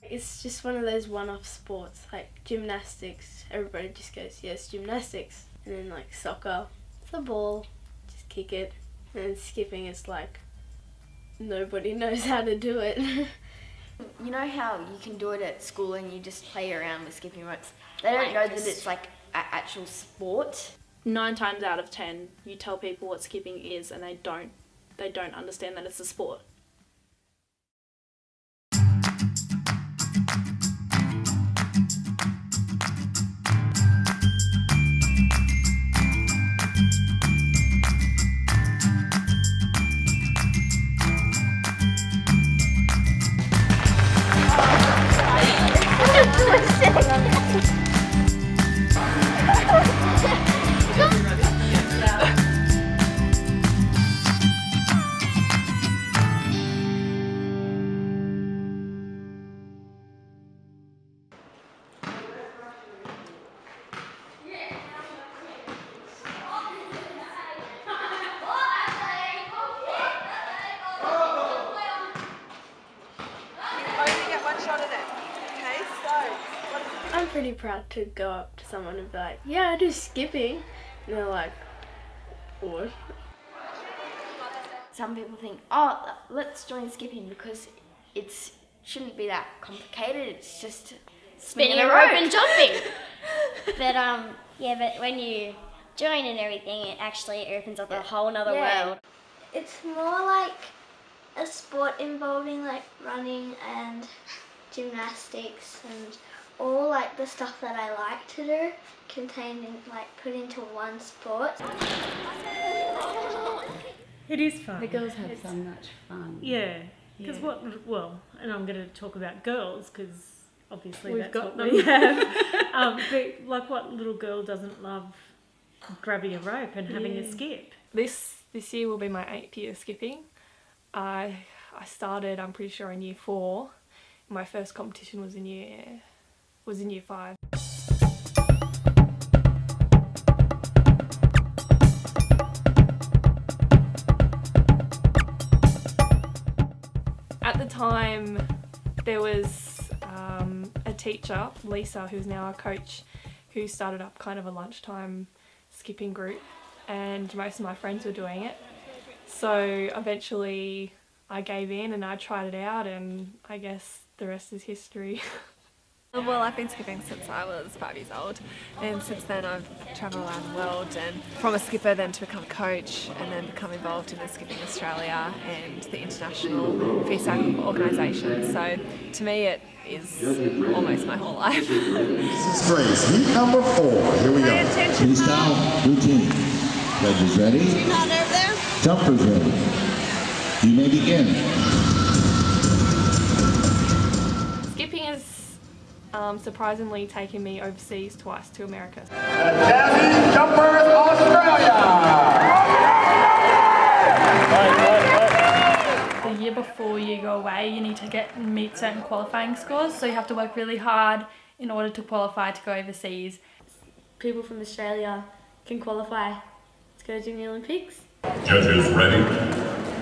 It's just one of those one-off sports, like gymnastics. Everybody just goes, yes, gymnastics. And then like soccer, it's a ball, just kick it. And then skipping is like, nobody knows how to do it. You know how you can do it at school and you just play around with skipping ropes? They don't know that it's like an actual sport. 9 times out of 10, you tell people what skipping is and they don't understand that it's a sport. I'm pretty proud to go up to someone and be like, yeah, I do skipping. And they're like, what? Some people think, oh, let's join skipping because it shouldn't be that complicated. It's just spinning a rope and jumping. But yeah, but when you join and everything, it actually opens up a whole nother world. It's more like a sport involving like running and gymnastics and all like the stuff that I like to do contained in like put into one sport. It is fun. The girls have so much fun. Yeah, because and I'm going to talk about girls because obviously We've that's got what we have. But like, what little girl doesn't love grabbing a rope and having a skip? This year will be my 8th year skipping. I started, I'm pretty sure, in year 4. My first competition was in year 5. At the time, there was a teacher, Lisa, who's now our coach, who started up kind of a lunchtime skipping group, and most of my friends were doing it. So eventually I gave in and I tried it out, and I guess the rest is history. Well, I've been skipping since I was 5 years old, and since then I've travelled around the world, and from a skipper then to become a coach and then become involved in the Skipping Australia and the international FISAC organisation. So to me it is almost my whole life. This is phrase heat number 4. Here we go. Freestyle routine. Judges ready? Not over there. Jumpers ready. You may begin. Skipping has surprisingly taken me overseas twice to America. The Jazzy Jumpers Australia! The year before you go away, you need to meet certain qualifying scores, so you have to work really hard in order to qualify to go overseas. People from Australia can qualify to go to the Olympics. Judges ready,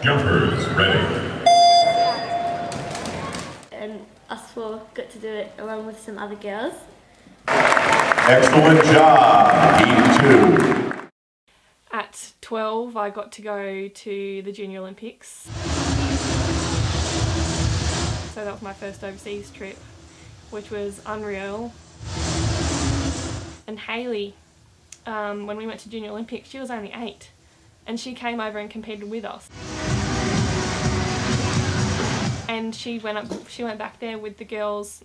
jumpers ready. And us 4 got to do it along with some other girls. Excellent job, Team 2. At 12, I got to go to the Junior Olympics. So that was my first overseas trip, which was unreal. And Hayley, when we went to Junior Olympics, she was only 8, and she came over and competed with us. And she went back there with the girls,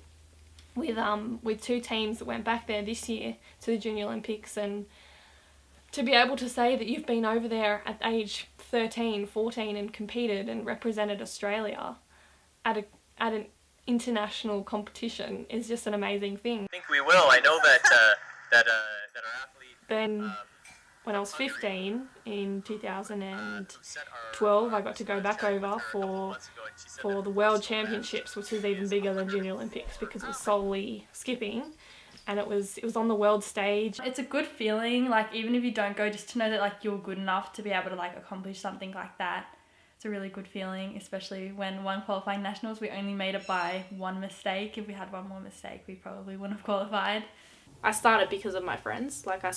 with 2 teams that went back there this year to the Junior Olympics. And to be able to say that you've been over there at age 13, 14 and competed and represented Australia at an international competition is just an amazing thing. I think we will. I know that our athlete. Then when I was 15 in 2012, I got to go back over for the World Championships, which is even bigger than Junior Olympics because it was solely skipping, and it was on the world stage. It's a good feeling, like even if you don't go, just to know that like you're good enough to be able to like accomplish something like that. It's a really good feeling, especially when one qualifying nationals, we only made it by one mistake. If we had one more mistake, we probably wouldn't have qualified. I started because of my friends. Like I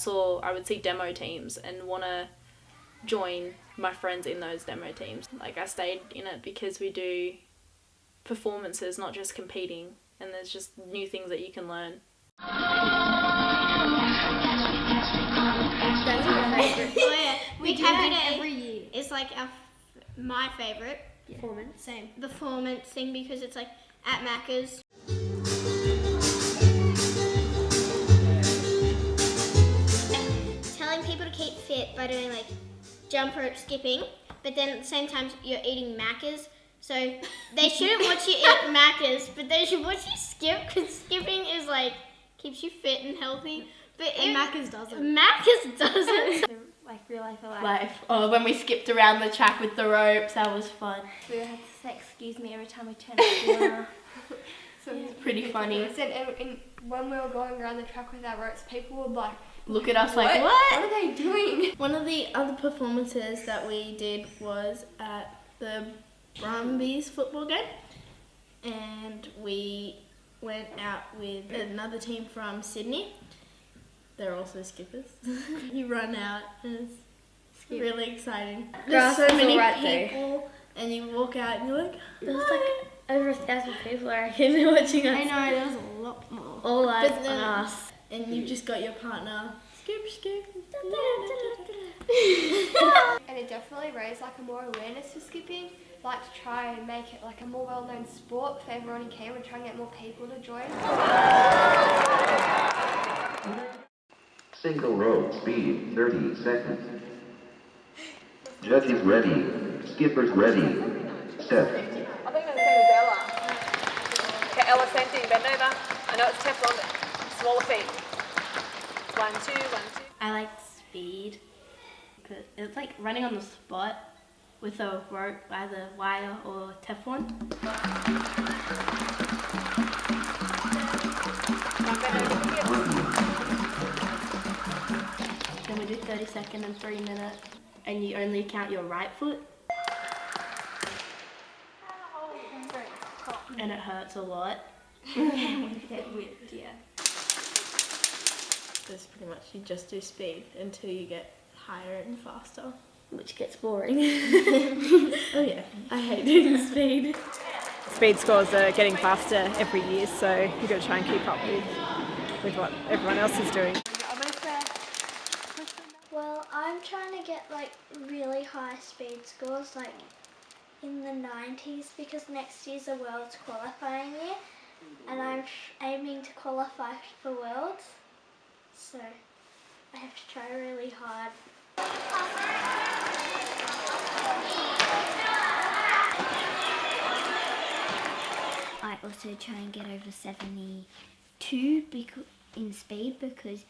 would see demo teams and want to join my friends in those demo teams. Like I stayed in it because we do performances, not just competing, and there's just new things that you can learn. That's my favourite. Oh yeah, we do it every year. It's like my favourite Performance. Same. Performance thing because it's like at Macca's. Telling people to keep fit by doing like jump rope skipping, but then at the same time you're eating Macca's. So they shouldn't watch you eat Macca's, but they should watch you skip because skipping is like keeps you fit and healthy. But Macca's doesn't. Macca's doesn't. Like real life or Life. Oh, when we skipped around the track with the ropes, that was fun. We had to say excuse me every time we turned the corner. So it was pretty funny. And when we were going around the track with our ropes, people would like look at us like, what? What are they doing? One of the other performances that we did was at the Brumbies football game, and we went out with another team from Sydney. They're also skippers. You run out and it's really exciting. There's so many people and you walk out and you're like, there's like over 1,000 people I reckon watching us. I know, there was a lot more. All eyes on us. And you've just got your partner. Skip, skip. And it definitely raised like a more awareness for skipping. Like to try and make it like a more well-known sport for everyone in Canberra, try and get more people to join. Single row, speed, 30 seconds. Judges ready. Skippers ready. Step. I think I'm the same as Ella. Okay, Ella, same thing. Bend over. I know it's Teflon, but smaller feet. 1, 2, 1, 2. I like speed. It's like running on the spot with a rope, either wire or Teflon. Then we do 30-second and 3-minute, and you only count your right foot. And it hurts a lot. Get whipped, yeah. It's pretty much you just do speed until you get higher and faster. Which gets boring. Oh yeah, I hate doing speed. Speed scores are getting faster every year, so you've got to try and keep up with what everyone else is doing. Well, I'm trying to get like really high speed scores, like in the 90s, because next year's a Worlds qualifying year, and I'm aiming to qualify for Worlds, so I have to try really hard. I also try and get over 72 in speed because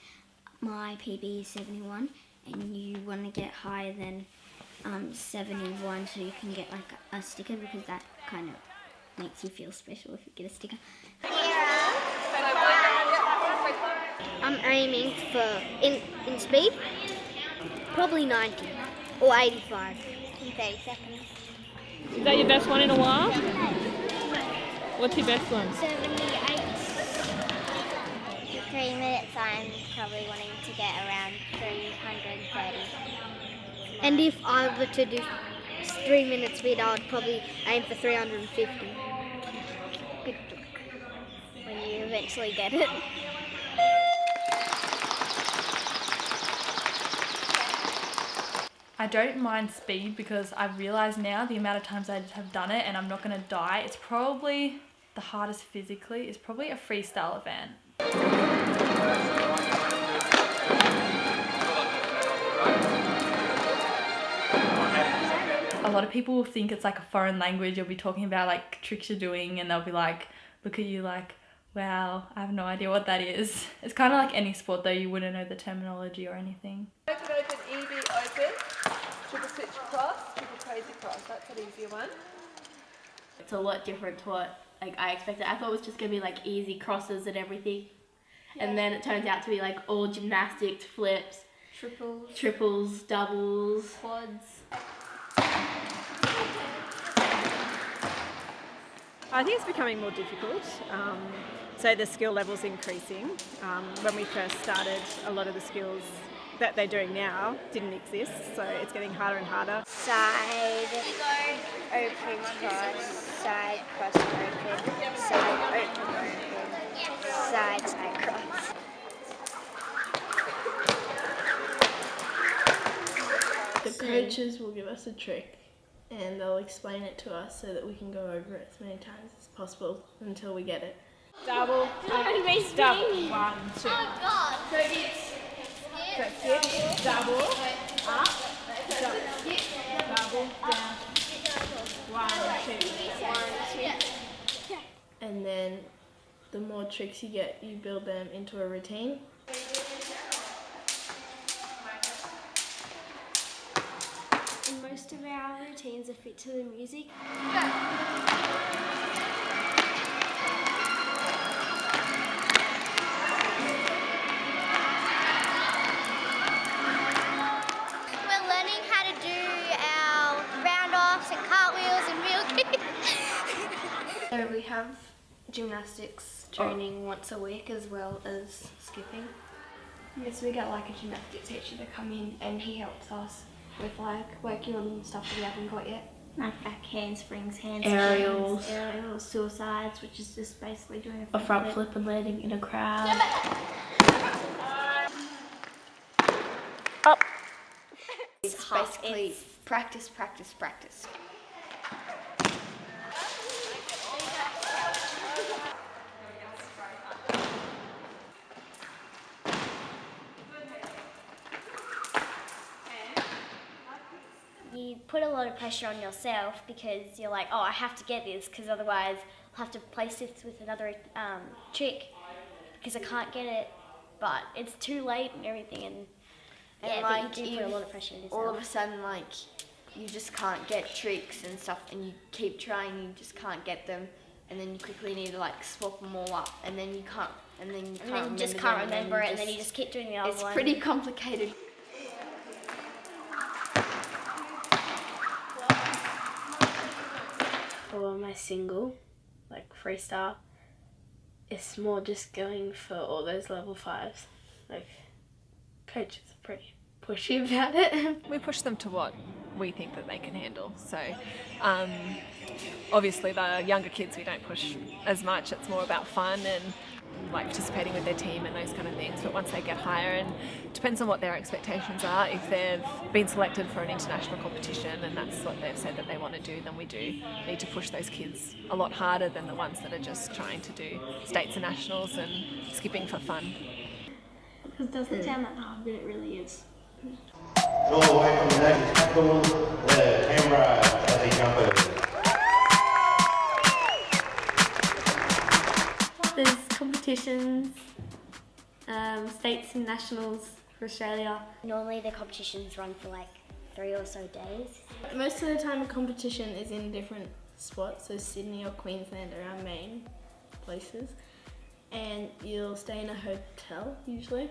my PB is 71 and you want to get higher than 71 so you can get like a sticker because that kind of makes you feel special if you get a sticker. I'm aiming for, in speed, probably 90 or 85 in 30 seconds. Is that your best one in a while? What's your best one? 78. 3 minutes, I'm probably wanting to get around 330. And if I were to do 3 minute speed, I would probably aim for 350. When you eventually get it. I don't mind speed because I've realised now the amount of times I have done it and I'm not going to die. It's probably the hardest physically is probably a freestyle event. A lot of people will think it's like a foreign language. You'll be talking about like tricks you're doing and they'll be like, look at you like, wow, I have no idea what that is. It's kind of like any sport though, you wouldn't know the terminology or anything. Open, EB, open. Triple switch cross, triple crazy cross. That's an easier one. It's a lot different to what I expected. I thought it was just going to be like easy crosses and everything. Yeah. And then it turns out to be like all gymnastics, flips, triples, doubles, quads. I think it's becoming more difficult. So the skill level's increasing. When we first started, a lot of the skills that they're doing now didn't exist, so it's getting harder and harder. Side, open cross, side cross open, side open open, side cross. The coaches will give us a trick and they'll explain it to us so that we can go over it as many times as possible until we get it. Double, up, double, 1, 2. Oh God! So skip, double, up, skip, double, down, 1, 2. And then the more tricks you get, you build them into a routine. And most of our routines are fit to the music. We're learning how to do our round-offs and cartwheels and wheel kicks. So we have gymnastics training once a week as well as skipping. Yes, we get like a gymnastics teacher to come in and he helps us with like working on stuff that we haven't got yet. Like back handsprings, Aerials. suicides, which is just basically doing A front flip and landing in a crowd. Up. It's basically practice, practice, practice. You put a lot of pressure on yourself because you're like, oh, I have to get this because otherwise I'll have to place this with another trick because I can't get it, but it's too late and everything. And yeah, like, but you do put a lot of pressure on yourself. All of a sudden, like, you just can't get tricks and stuff, and you keep trying, you just can't get them, and then you quickly need to like swap them all up, and then you can't, and then you just can't remember it, and then you just keep doing the other one. It's pretty complicated. For my single, like freestyle, it's more just going for all those level 5s. Like, coaches are pretty pushy about it. We push them to what we think that they can handle. So obviously the younger kids we don't push as much. It's more about fun and like participating with their team and those kind of things. But once they get higher, and it depends on what their expectations are. If they've been selected for an international competition and that's what they've said that they want to do, then we do need to push those kids a lot harder than the ones that are just trying to do states and nationals and skipping for fun. Because it doesn't sound that hard, but it really is. All the way from the next tackle, the camera as he jumpers. There's competitions, states and nationals for Australia. Normally the competitions run for like 3 or so days. Most of the time a competition is in different spots, so Sydney or Queensland are our main places. And you'll stay in a hotel usually.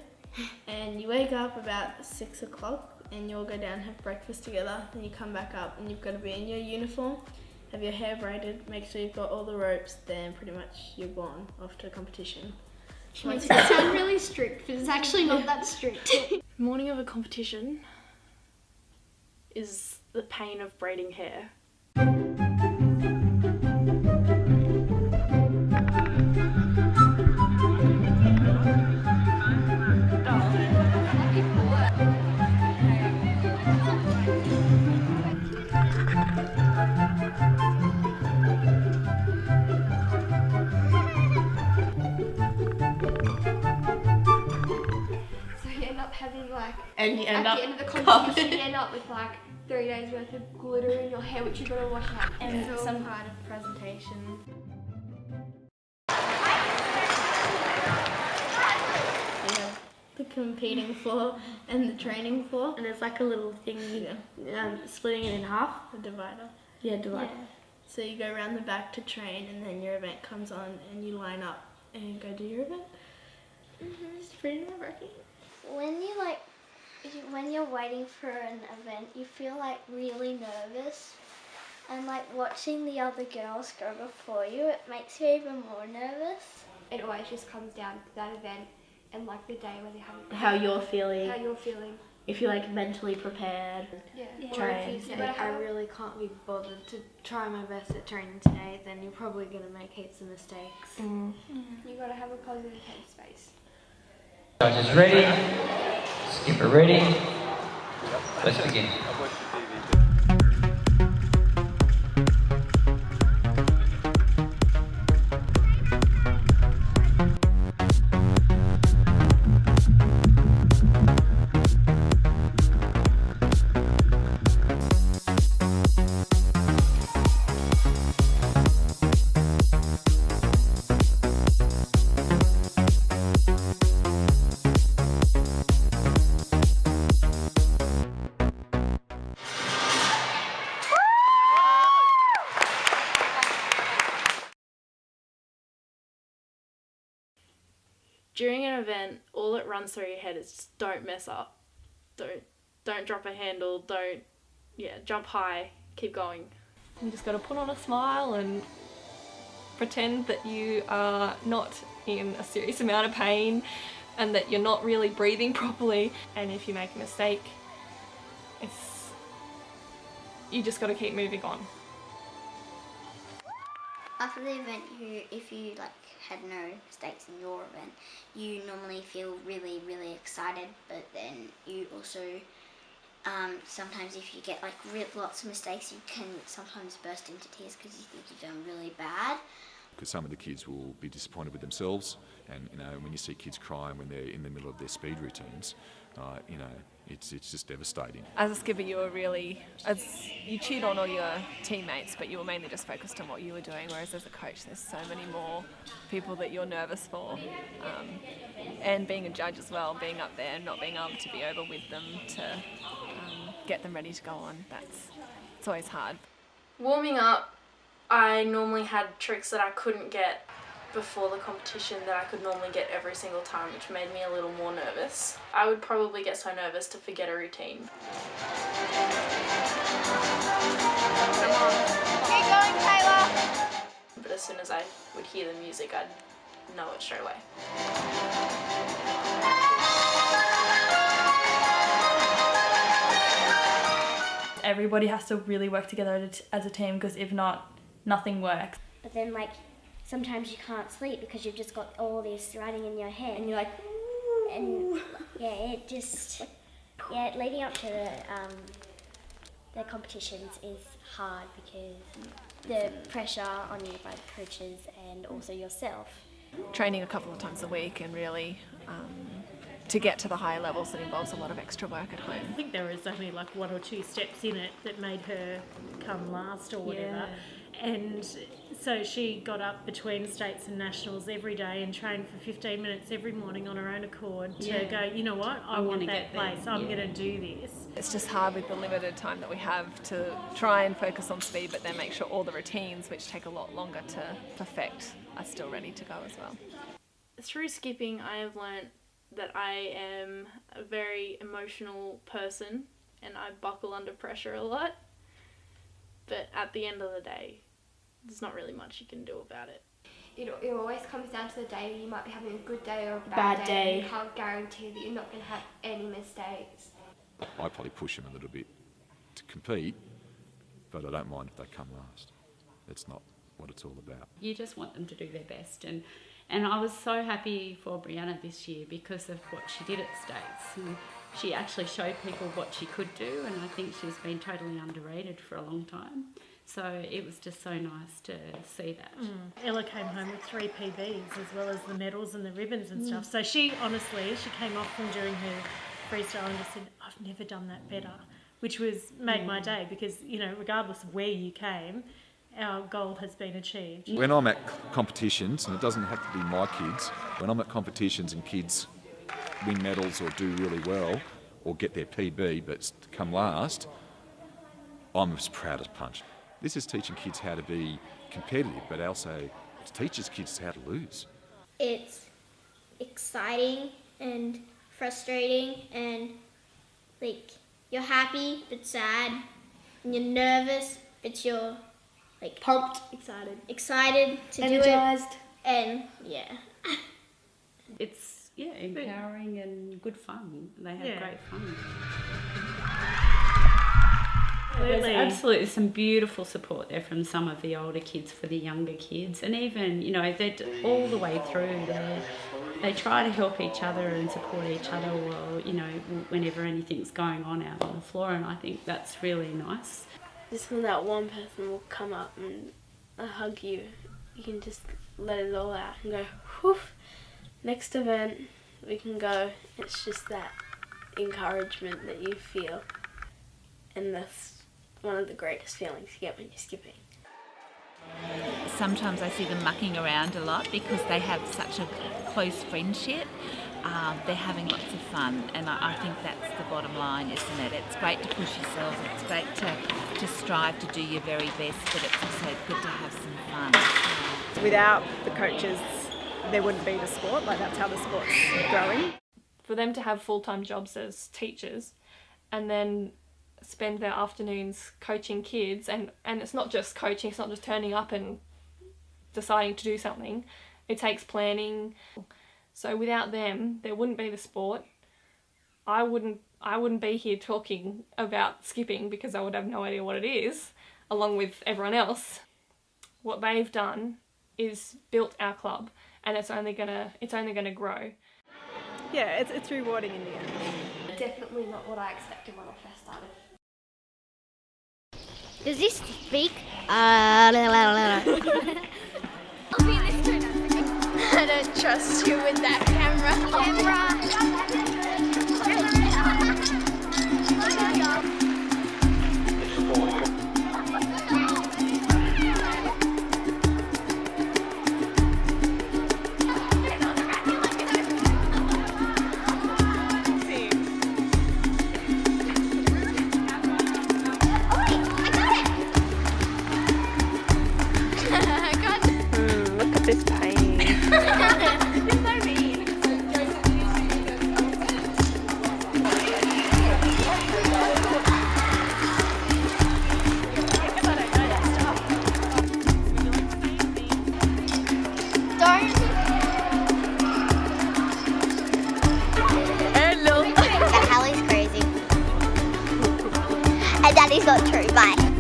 And you wake up about 6 o'clock and you'll go down and have breakfast together. Then you come back up and you've got to be in your uniform, have your hair braided, make sure you've got all the ropes, then pretty much you're gone off to competition. Which makes it sound really strict, but it's actually not that strict. Morning of a competition is the pain of braiding hair. And you end at up the end of the competition, you end up with like 3 days worth of glitter in your hair, which you've got to wash out. and some kind of presentation. The competing floor and the training floor. And there's like a little thing, splitting it in half. A divider. Yeah, divider. Yeah. So you go around the back to train and then your event comes on and you line up and go do your event. It's pretty nerve-wracking. When you're waiting for an event, you feel like really nervous And like watching the other girls go before you, it makes you even more nervous. It always just comes down to that event and like the day when you have How you're feeling. How you're feeling. If you're like mentally prepared. Yeah. Train. Like, I really can't be bothered to try my best at training today, then you're probably going to make heaps of mistakes. You got to have a positive headspace. Judges ready, skipper ready, let's begin. During an event, all that runs through your head is just don't mess up. Don't drop a handle, jump high, keep going. You just got to put on a smile and pretend that you are not in a serious amount of pain and that you're not really breathing properly. And if you make a mistake, you just got to keep moving on. After the event, if you like had no mistakes in your event, you normally feel really, really excited, but then you also sometimes if you get like lots of mistakes, you can sometimes burst into tears because you think you've done really bad. Because some of the kids will be disappointed with themselves, and when you see kids crying when they're in the middle of their speed routines, it's just devastating. As a skipper, you cheered on all your teammates, but you were mainly just focused on what you were doing, whereas as a coach there's so many more people that you're nervous for. And being a judge as well, being up there and not being able to be over with them to get them ready to go on, it's always hard. Warming up, I normally had tricks that I couldn't get before the competition that I could normally get every single time, which made me a little more nervous. I would probably get so nervous to forget a routine. Come on. Keep going, Taylor. But as soon as I would hear the music, I'd know it straight away. Everybody has to really work together as a team, because if not, nothing works. But then like sometimes you can't sleep because you've just got all this running in your head. And you're like, ooh. And it just, leading up to the competitions is hard because the pressure on you by the coaches and also yourself. Training a couple of times a week and really to get to the higher levels, it involves a lot of extra work at home. I think there was only like 1 or 2 steps in it that made her come last or whatever. And so she got up between states and nationals every day and trained for 15 minutes every morning on her own accord to go, you know what, I want that place, I'm going to do this. It's just hard with the limited time that we have to try and focus on speed, but then make sure all the routines, which take a lot longer to perfect, are still ready to go as well. Through skipping, I have learnt that I am a very emotional person and I buckle under pressure a lot. But at the end of the day, there's not really much you can do about it. It always comes down to the day. You might be having a good day or a bad day. You can't guarantee that you're not going to have any mistakes. I probably push them a little bit to compete, but I don't mind if they come last. That's not what it's all about. You just want them to do their best, and I was so happy for Brianna this year because of what she did at States. And she actually showed people what she could do, and I think she's been totally underrated for a long time. So it was just so nice to see that. Ella came home with 3 PBs as well as the medals and the ribbons and stuff. So she came off from doing her freestyle and just said, I've never done that better, which made my day because, regardless of where you came, our goal has been achieved. When I'm at competitions, and it doesn't have to be my kids, when I'm at competitions and kids win medals or do really well or get their PB but come last, I'm as proud as punch. This is teaching kids how to be competitive, but also it teaches kids how to lose. It's exciting and frustrating, and you're happy but sad, and you're nervous It's your like pumped, excited to energized. do it, and yeah. It's empowering and good fun. They have great fun. There's absolutely some beautiful support there from some of the older kids for the younger kids, and even they're all the way through. They try to help each other and support each other while whenever anything's going on out on the floor, and I think that's really nice. Just when that one person will come up and hug you, you can just let it all out and go, whew, next event we can go. It's just that encouragement that you feel, and that's one of the greatest feelings you get when you're skipping. Sometimes I see them mucking around a lot because they have such a close friendship. They're having lots of fun, and I think that's the bottom line, isn't it? It's great to push yourself, it's great to strive to do your very best, but it's also good to have some fun. Without the coaches, there wouldn't be the sport. Like, that's how the sport's growing. For them to have full-time jobs as teachers and then spend their afternoons coaching kids, and it's not just coaching, it's not just turning up and deciding to do something. It takes planning. So without them, there wouldn't be the sport. I wouldn't be here talking about skipping because I would have no idea what it is, along with everyone else. What they've done is built our club, and it's only gonna grow. Yeah, it's rewarding in the end. Definitely not what I expected when I first started. Does this speak? I don't trust you with that Look at this pain. You're so mean. Hello. Hallie's crazy. And Daddy's not true. Bye.